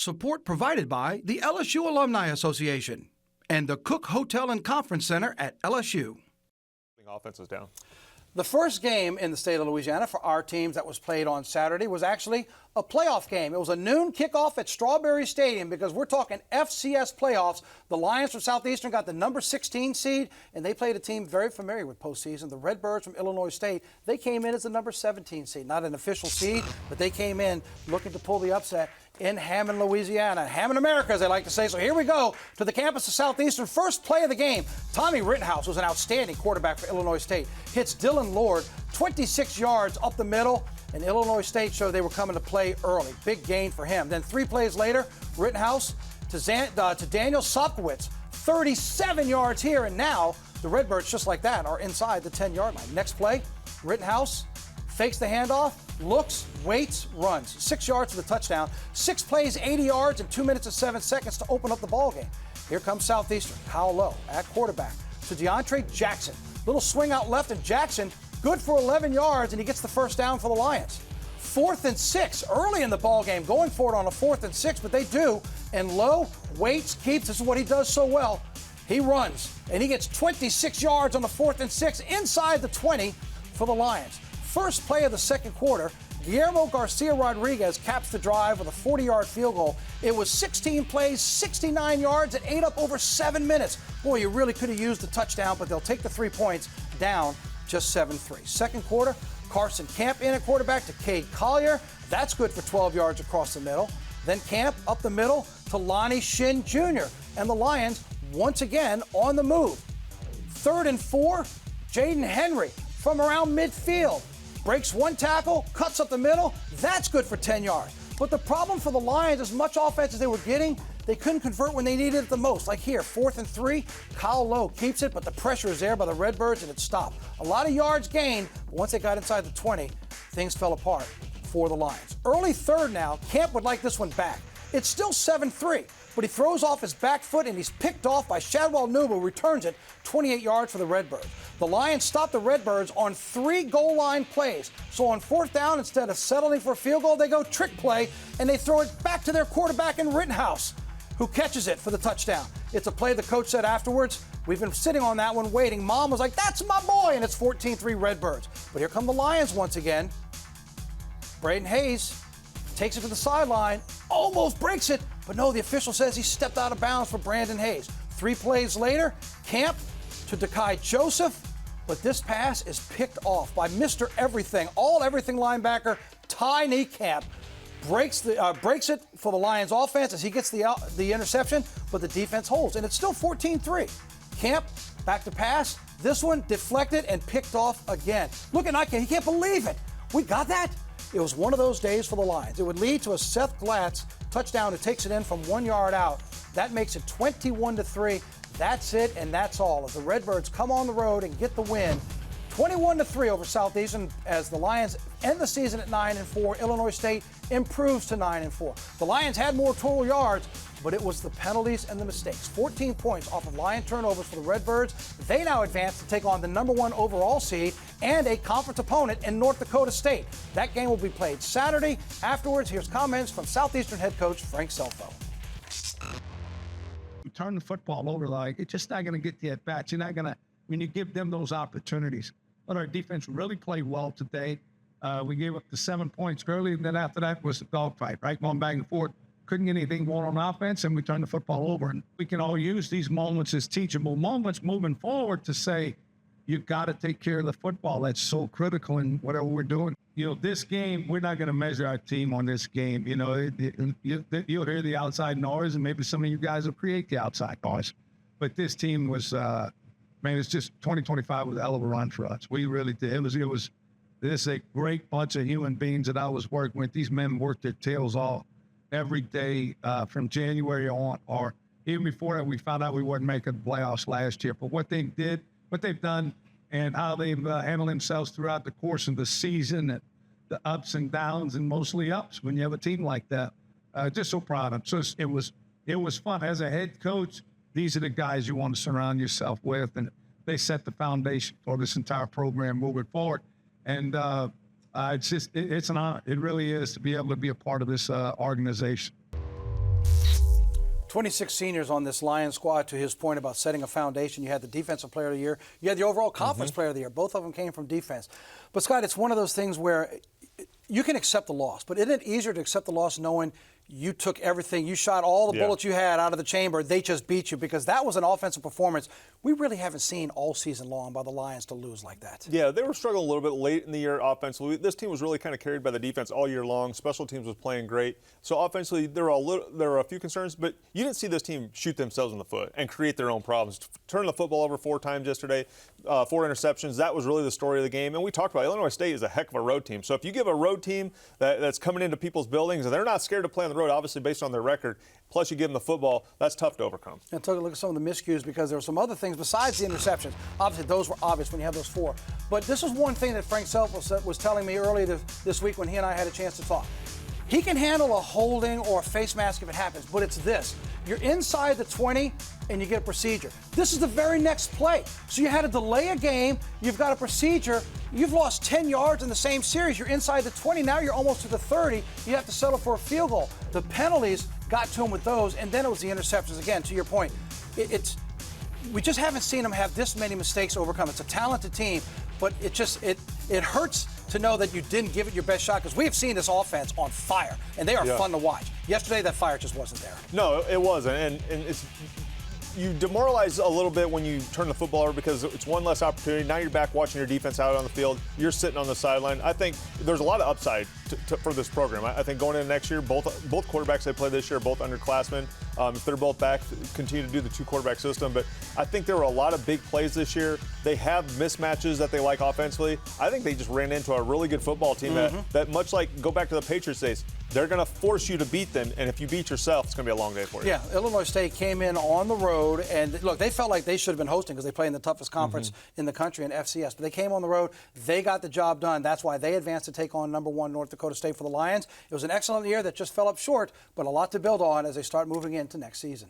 Support provided by the LSU Alumni Association and the Cook Hotel and Conference Center at LSU. Offense is down. The first game in the state of Louisiana for our teams that was played on Saturday was actually a playoff game. It was a noon kickoff at Strawberry Stadium because we're talking FCS playoffs. The Lions from Southeastern got the number 16 seed, and they played a team very familiar with postseason. The Redbirds from Illinois State, they came in as the number 17 seed. Not an official seed, but they came in looking to pull the upset in Hammond, Louisiana. Hammond, America, as they like to say. So here we go to the campus of Southeastern. First play of the game. Tommy Rittenhouse was an outstanding quarterback for Illinois State. Hits Dylan Lord 26 yards up the middle, and Illinois State showed they were coming to play early. Big gain for him. Then 3 plays later, Rittenhouse to Daniel Sopkowitz, 37 yards here, and now the Redbirds, just like that, are inside the 10-yard line. Next play, Rittenhouse fakes the handoff, looks, waits, runs. 6 yards for the touchdown. 6 plays, 80 yards, and 2 minutes and 7 seconds to open up the ball game. Here comes Southeastern. Kyle Lowe at quarterback to DeAndre Jackson. Little swing out left, and Jackson good for 11 yards, and he gets the first down for the Lions. 4th and 6 early in the ball game, going for it on a 4th and 6, but they do. And Lowe waits, keeps. This is what he does so well. He runs, and he gets 26 yards on the 4th and 6 inside the 20 for the Lions. First play of the second quarter, Guillermo Garcia Rodriguez caps the drive with a 40-yard field goal. It was 16 plays, 69 yards, and ate up over 7 minutes. Boy, you really could have used the touchdown, but they'll take the 3 points down just 7-3. Second quarter, Carson Camp in at quarterback to Cade Collier. That's good for 12 yards across the middle. Then Camp up the middle to Lonnie Shin Jr. And the Lions once again on the move. 3rd and 4, Jaden Henry from around midfield. Breaks 1 tackle, cuts up the middle. That's good for 10 yards. But the problem for the Lions, as much offense as they were getting, they couldn't convert when they needed it the most. Like here, 4th and 3, Kyle Lowe keeps it, but the pressure is there by the Redbirds, and it stopped. A lot of yards gained, but once they got inside the 20, things fell apart for the Lions. Early 3rd now, Camp would like this one back. It's still 7-3, but he throws off his back foot, and he's picked off by Shadwell Noob, who returns it 28 yards for the Redbirds. The Lions stopped the Redbirds on 3 goal line plays. So on 4th down, instead of settling for a field goal, they go trick play, and they throw it back to their quarterback in Rittenhouse, who catches it for the touchdown. It's a play the coach said afterwards, we've been sitting on that one waiting. Mom was like, that's my boy, and it's 14-3 Redbirds. But here come the Lions once again. Braden Hayes takes it to the sideline, almost breaks it, but no, the official says he stepped out of bounds for Brandon Hayes. 3 plays later, Camp to Dekai Joseph, but this pass is picked off by Mr. Everything, all-everything linebacker, Tiny Camp. Breaks it for the Lions offense as he gets the interception, but the defense holds, and it's still 14-3. Camp back to pass. This one deflected and picked off again. Look at Nike, he can't believe it. We got that? It was one of those days for the Lions. It would lead to a Seth Glatz touchdown who takes it in from 1 yard out. That makes it 21-3. That's it, and that's all. As the Redbirds come on the road and get the win, 21-3 over Southeastern, as the Lions end the season at 9-4. Illinois State improves to 9-4. The Lions had more total yards, but it was the penalties and the mistakes. 14 points off of Lion turnovers for the Redbirds. They now advance to take on the number 1 overall seed and a conference opponent in North Dakota State. That game will be played Saturday. Afterwards, here's comments from Southeastern head coach Frank Selfo. Turn the football over, like it's just not going to get the at-bats. You're not going to, when you give them those opportunities. But our defense really played well today. We gave up the 7 points early, and then after that was a dogfight, right? Going back and forth. Couldn't get anything going on offense, and we turned the football over. And we can all use these moments as teachable moments moving forward to say, you've got to take care of the football. That's so critical in whatever we're doing. You know, this game, we're not going to measure our team on this game. You know, you'll hear the outside noise, and maybe some of you guys will create the outside noise. But this team was, man, it's just 2025 was a hell of a run for us. We really did. This is a great bunch of human beings that I was working with. These men worked their tails off every day from January on, or even before that, we found out we weren't making the playoffs last year. But what they did, what they've done, and how they've handled themselves throughout the course of the season, and the ups and downs, and mostly ups when you have a team like that. Just so proud of them. So it was fun. As a head coach, these are the guys you want to surround yourself with, and they set the foundation for this entire program moving forward. And it's an honor. It really is to be able to be a part of this organization. 26 seniors on this Lions squad. To his point about setting a foundation, you had the Defensive Player of the Year. You had the overall Conference Player of the Year. Both of them came from defense. But, Scott, it's one of those things where you can accept the loss, but isn't it easier to accept the loss knowing you took everything, you shot all the bullets you had out of the chamber, they just beat you? Because that was an offensive performance we really haven't seen all season long by the Lions to lose like that. Yeah, they were struggling a little bit late in the year offensively. This team was really kind of carried by the defense all year long. Special teams was playing great. So offensively, there were a few concerns, but you didn't see this team shoot themselves in the foot and create their own problems. Turning the football over 4 times yesterday, 4 interceptions. That was really the story of the game. And we talked about Illinois State is a heck of a road team. So if you give a road team that's coming into people's buildings and they're not scared to play on the road, obviously based on their record, plus you give them the football, that's tough to overcome. And take a look at some of the miscues, because there were some other things besides the interceptions. Obviously, those were obvious when you have those 4. But this is one thing that Frank Self was telling me earlier this week when he and I had a chance to talk. He can handle a holding or a face mask if it happens, but it's this. You're inside the 20 and you get a procedure. This is the very next play. So you had to delay a game. You've got a procedure. You've lost 10 yards in the same series. You're inside the 20. Now you're almost to the 30. You have to settle for a field goal. The penalties got to him with those, and then it was the interceptions. Again, to your point, we just haven't seen them have this many mistakes overcome. It's a talented team, but it hurts to know that you didn't give it your best shot, because we have seen this offense on fire, and they are fun to watch. Yesterday, that fire just wasn't there. No, it wasn't, and it's you demoralize a little bit when you turn the football over, because it's one less opportunity. Now you're back watching your defense out on the field. You're sitting on the sideline. I think there's a lot of upside for this program. I think going into next year, both quarterbacks they play this year are both underclassmen. If they're both back, continue to do the 2-quarterback system. But I think there were a lot of big plays this year. They have mismatches that they like offensively. I think they just ran into a really good football team that much like, go back to the Patriots days, they're going to force you to beat them, and if you beat yourself, it's going to be a long day for you. Yeah, Illinois State came in on the road, and look, they felt like they should have been hosting because they play in the toughest conference in the country in FCS. But they came on the road. They got the job done. That's why they advanced to take on #1 North Dakota State for the Lions. It was an excellent year that just fell up short, but a lot to build on as they start moving into next season.